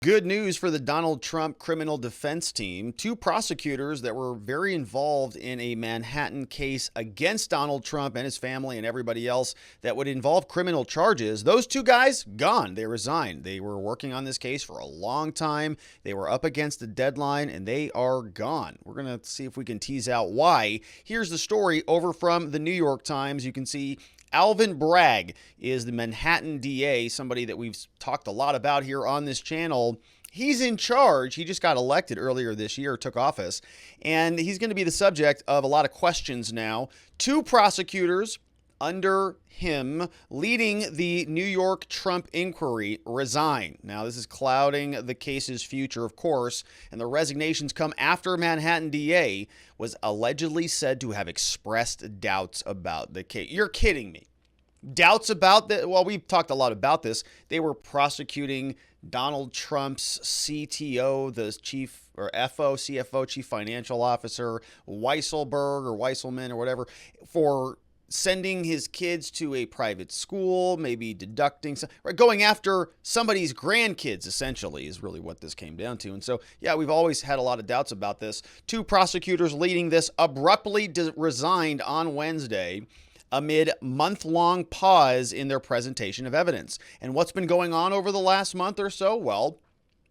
Good news for the Donald Trump criminal defense team. Two prosecutors that were very involved in a Manhattan case against Donald Trump and his family and everybody else that would involve criminal charges. Those two guys, gone. They resigned. They were working on this case for a long time. They were up against a deadline and they are gone. We're going to see if we can tease out why. Here's the story over from the New York Times. You can see Alvin Bragg is the Manhattan D.A., somebody that we've talked a lot about here on this channel. He's in charge. He just got elected earlier this year, took office, and he's going to be the subject of a lot of questions now. Two prosecutors under him leading the New York Trump inquiry resign. Now, this is clouding the case's future, of course, and the resignations come after Manhattan D.A. was allegedly said to have expressed doubts about the case. You're kidding me. Doubts about that? Well, we've talked a lot about this. They were prosecuting Donald Trump's CTO, the chief or CFO, chief financial officer, Weisselberg or Weisselman or whatever, for sending his kids to a private school, maybe deducting, or going after somebody's grandkids, essentially, is really what this came down to. And so, yeah, we've always had a lot of doubts about this. Two prosecutors leading this abruptly resigned on Wednesday amid month-long pause in their presentation of evidence. And what's been going on over the last month or so? Well,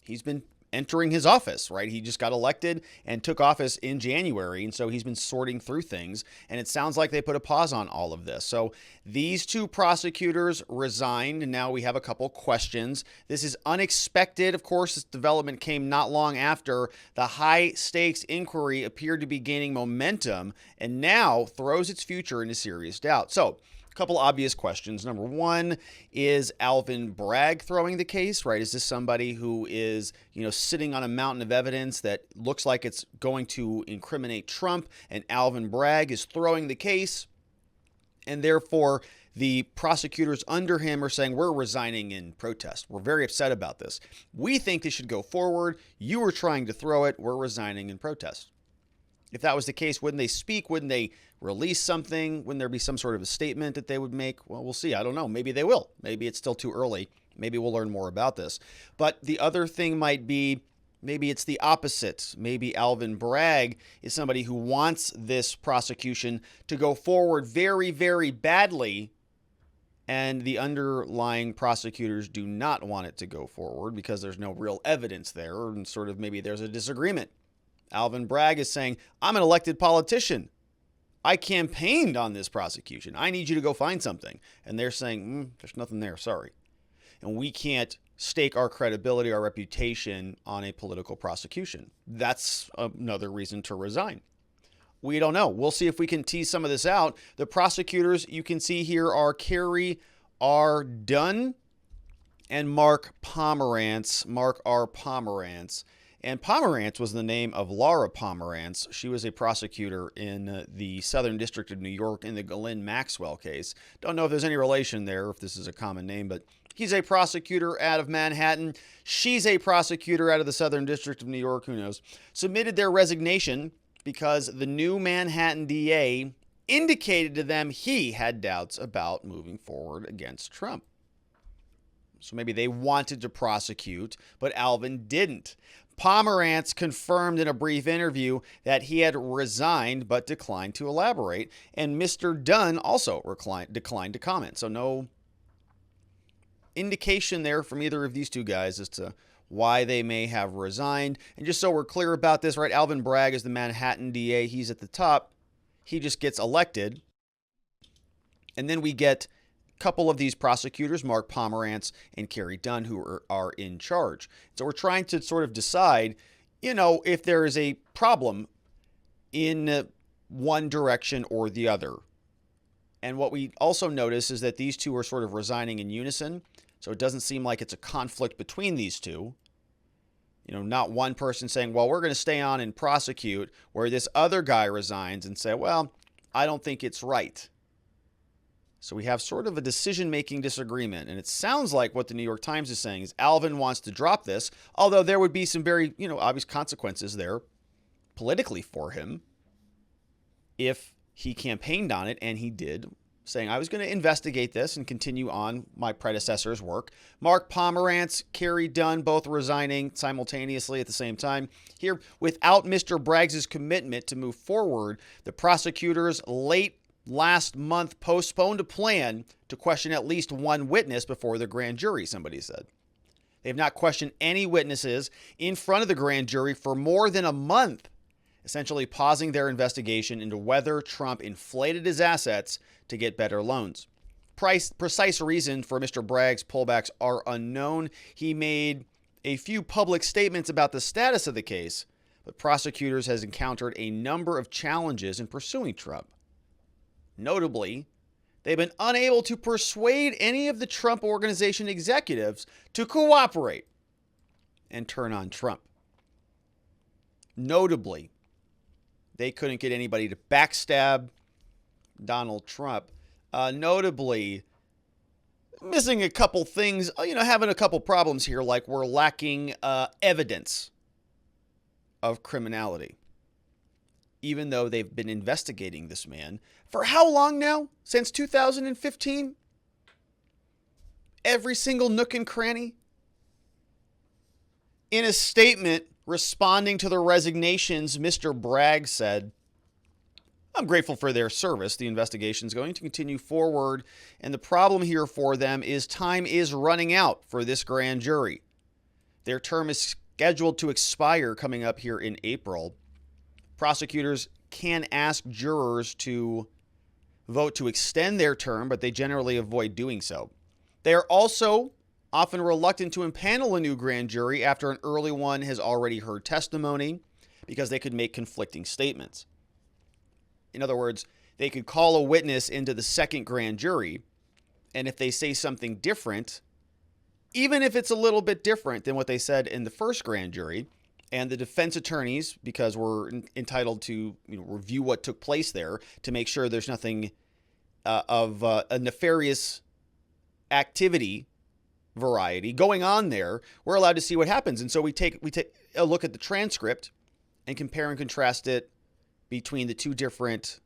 he's been entering his office, right? He just got elected and took office in January, and so he's been sorting through things, and it sounds like they put a pause on all of this. So these two prosecutors resigned, and now we have a couple questions. This is unexpected. Of course, this development came not long after the high-stakes inquiry appeared to be gaining momentum and now throws its future into serious doubt. So a couple obvious questions. Number one, is Alvin Bragg throwing the case, right? Is this somebody who is, sitting on a mountain of evidence that looks like it's going to incriminate Trump, and Alvin Bragg is throwing the case, and therefore the prosecutors under him are saying, we're resigning in protest. We're very upset about this. We think this should go forward. You were trying to throw it. We're resigning in protest. If that was the case, wouldn't they speak? Wouldn't they release something? Wouldn't there be some sort of a statement that they would make? Well, we'll see. I don't know. Maybe they will. Maybe it's still too early. Maybe we'll learn more about this. But the other thing might be, maybe it's the opposite. Maybe Alvin Bragg is somebody who wants this prosecution to go forward very, very badly, and the underlying prosecutors do not want it to go forward because there's no real evidence there, and sort of maybe there's a disagreement. Alvin Bragg is saying, I'm an elected politician. I campaigned on this prosecution. I need you to go find something. And they're saying, there's nothing there. Sorry. And we can't stake our credibility, our reputation on a political prosecution. That's another reason to resign. We don't know. We'll see if we can tease some of this out. The prosecutors you can see here are Carey R. Dunne and Mark Pomerantz, Mark R. Pomerantz. And Pomerantz was the name of Laura Pomerantz. She was a prosecutor in the Southern District of New York in the Ghislaine Maxwell case. Don't know if there's any relation there, if this is a common name, but he's a prosecutor out of Manhattan. She's a prosecutor out of the Southern District of New York, who knows. Submitted their resignation because the new Manhattan D.A. indicated to them he had doubts about moving forward against Trump. So maybe they wanted to prosecute, but Alvin didn't. Pomerantz confirmed in a brief interview that he had resigned but declined to elaborate. And Mr. Dunne also declined to comment. So no indication there from either of these two guys as to why they may have resigned. And just so we're clear about this, right, Alvin Bragg is the Manhattan DA. He's at the top. He just gets elected. And then we get couple of these prosecutors, Mark Pomerantz and Carey Dunne, who are in charge. So we're trying to sort of decide, if there is a problem in one direction or the other. And what we also notice is that these two are sort of resigning in unison. So it doesn't seem like it's a conflict between these two. Not one person saying, well, we're going to stay on and prosecute, where this other guy resigns and say, well, I don't think it's right. So we have sort of a decision-making disagreement. And it sounds like what the New York Times is saying is Alvin wants to drop this, although there would be some very, obvious consequences there politically for him if he campaigned on it, and he did saying, I was going to investigate this and continue on my predecessor's work. Mark Pomerantz, Carey Dunne, both resigning simultaneously at the same time. Here, without Mr. Bragg's commitment to move forward, the prosecutors late last month postponed a plan to question at least one witness before the grand jury, somebody said. They have not questioned any witnesses in front of the grand jury for more than a month, essentially pausing their investigation into whether Trump inflated his assets to get better loans. Precise reason for Mr. Bragg's pullbacks are unknown. He made a few public statements about the status of the case, but prosecutors has encountered a number of challenges in pursuing Trump. Notably, they've been unable to persuade any of the Trump Organization executives to cooperate and turn on Trump. Notably, they couldn't get anybody to backstab Donald Trump. Notably, missing a couple things, having a couple problems here, like we're lacking evidence of criminality. Even though they've been investigating this man for how long now? Since 2015? Every single nook and cranny? In a statement responding to the resignations, Mr. Bragg said, I'm grateful for their service. The investigation is going to continue forward, and the problem here for them is time is running out for this grand jury. Their term is scheduled to expire coming up here in April. Prosecutors can ask jurors to vote to extend their term, but they generally avoid doing so. They are also often reluctant to impanel a new grand jury after an early one has already heard testimony because they could make conflicting statements. In other words, they could call a witness into the second grand jury, and if they say something different, even if it's a little bit different than what they said in the first grand jury, and the defense attorneys, because we're entitled to review what took place there to make sure there's nothing of a nefarious activity variety going on there, we're allowed to see what happens. And so we take a look at the transcript and compare and contrast it between the two different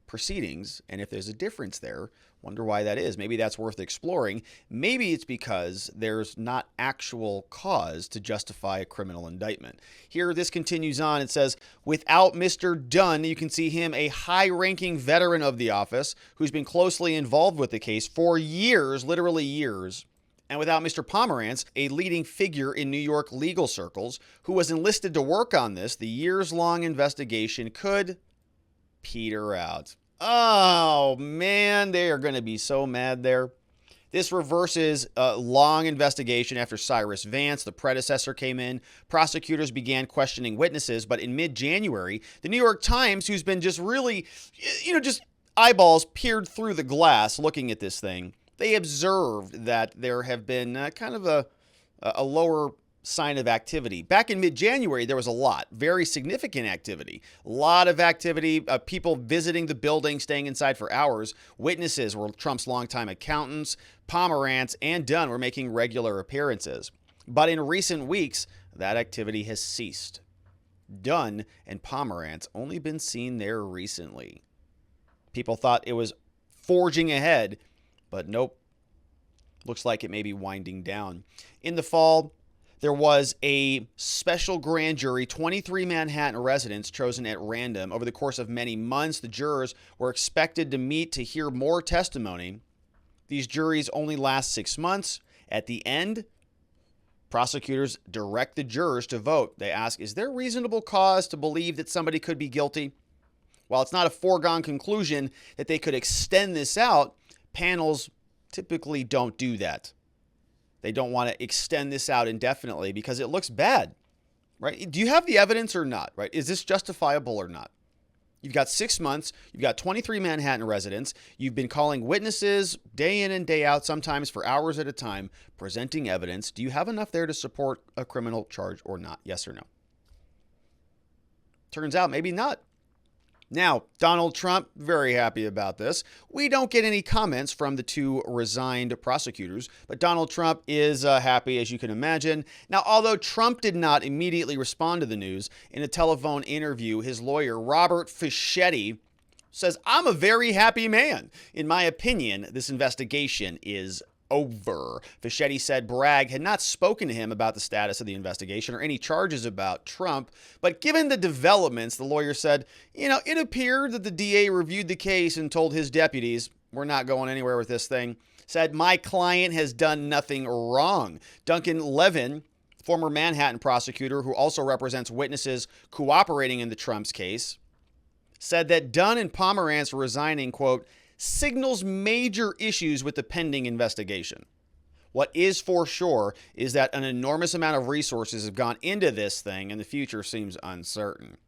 proceedings. And if there's a difference there, wonder why that is. Maybe that's worth exploring. Maybe it's because there's not actual cause to justify a criminal indictment. Here, this continues on. It says, without Mr. Dunne, you can see him, a high-ranking veteran of the office who's been closely involved with the case for years, literally years. And without Mr. Pomerantz, a leading figure in New York legal circles who was enlisted to work on this, the years-long investigation could peter out. Oh, man, they are going to be so mad there. This reverses a long investigation after Cyrus Vance, the predecessor, came in. Prosecutors began questioning witnesses, but in mid-January, the New York Times, who's been just really, just eyeballs peered through the glass looking at this thing, they observed that there have been kind of a lower sign of activity. Back in mid-January, there was a lot, very significant activity. A lot of activity, people visiting the building, staying inside for hours. Witnesses were Trump's longtime accountants. Pomerantz and Dunne were making regular appearances. But in recent weeks, that activity has ceased. Dunne and Pomerantz only been seen there recently. People thought it was forging ahead, but nope. Looks like it may be winding down. In the fall, there was a special grand jury, 23 Manhattan residents chosen at random. Over the course of many months, the jurors were expected to meet to hear more testimony. These juries only last 6 months. At the end, prosecutors direct the jurors to vote. They ask, is there reasonable cause to believe that somebody could be guilty? While it's not a foregone conclusion that they could extend this out, panels typically don't do that. They don't want to extend this out indefinitely because it looks bad, right? Do you have the evidence or not, right? Is this justifiable or not? You've got 6 months. You've got 23 Manhattan residents. You've been calling witnesses day in and day out, sometimes for hours at a time, presenting evidence. Do you have enough there to support a criminal charge or not? Yes or no? Turns out maybe not. Now, Donald Trump, very happy about this. We don't get any comments from the two resigned prosecutors, but Donald Trump is happy, as you can imagine. Now, although Trump did not immediately respond to the news, in a telephone interview, his lawyer, Robert Fischetti, says, "I'm a very happy man. In my opinion, this investigation is over." Fischetti said Bragg had not spoken to him about the status of the investigation or any charges about Trump, but given the developments, the lawyer said, it appeared that the DA reviewed the case and told his deputies, "We're not going anywhere with this thing." Said, "My client has done nothing wrong." Duncan Levin, former Manhattan prosecutor who also represents witnesses cooperating in the Trump's case, said that Dunne and Pomerantz resigning, quote, "signals major issues with the pending investigation. What is for sure is that an enormous amount of resources have gone into this thing and the future seems uncertain.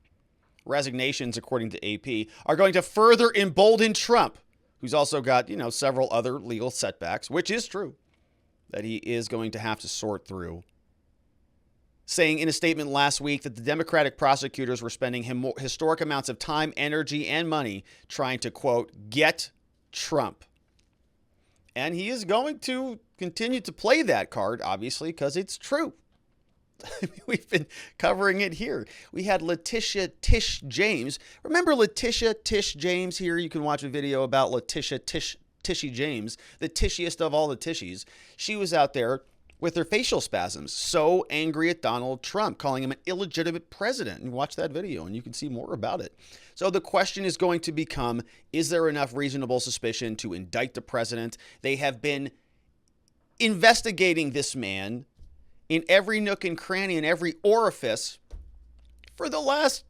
Resignations, according to AP, are going to further embolden Trump, who's also got, several other legal setbacks, which is true, that he is going to have to sort through." Saying in a statement last week that the Democratic prosecutors were spending historic amounts of time, energy, and money trying to, quote, "get Trump." And he is going to continue to play that card, obviously, because it's true. We've been covering it here. We had Letitia Tish James. Remember Letitia Tish James here? You can watch a video about Letitia Tishy James, the tishiest of all the tishies. She was out there with her facial spasms, so angry at Donald Trump, calling him an illegitimate president. And watch that video and you can see more about it. So the question is going to become, is there enough reasonable suspicion to indict the president? They have been investigating this man in every nook and cranny and every orifice for the last,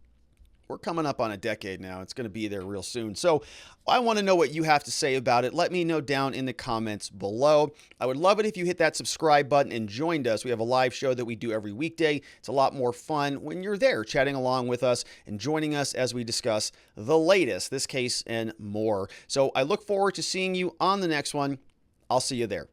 we're coming up on a decade now. It's going to be there real soon. So I want to know what you have to say about it. Let me know down in the comments below. I would love it if you hit that subscribe button and joined us. We have a live show that we do every weekday. It's a lot more fun when you're there chatting along with us and joining us as we discuss the latest, this case and more. So I look forward to seeing you on the next one. I'll see you there.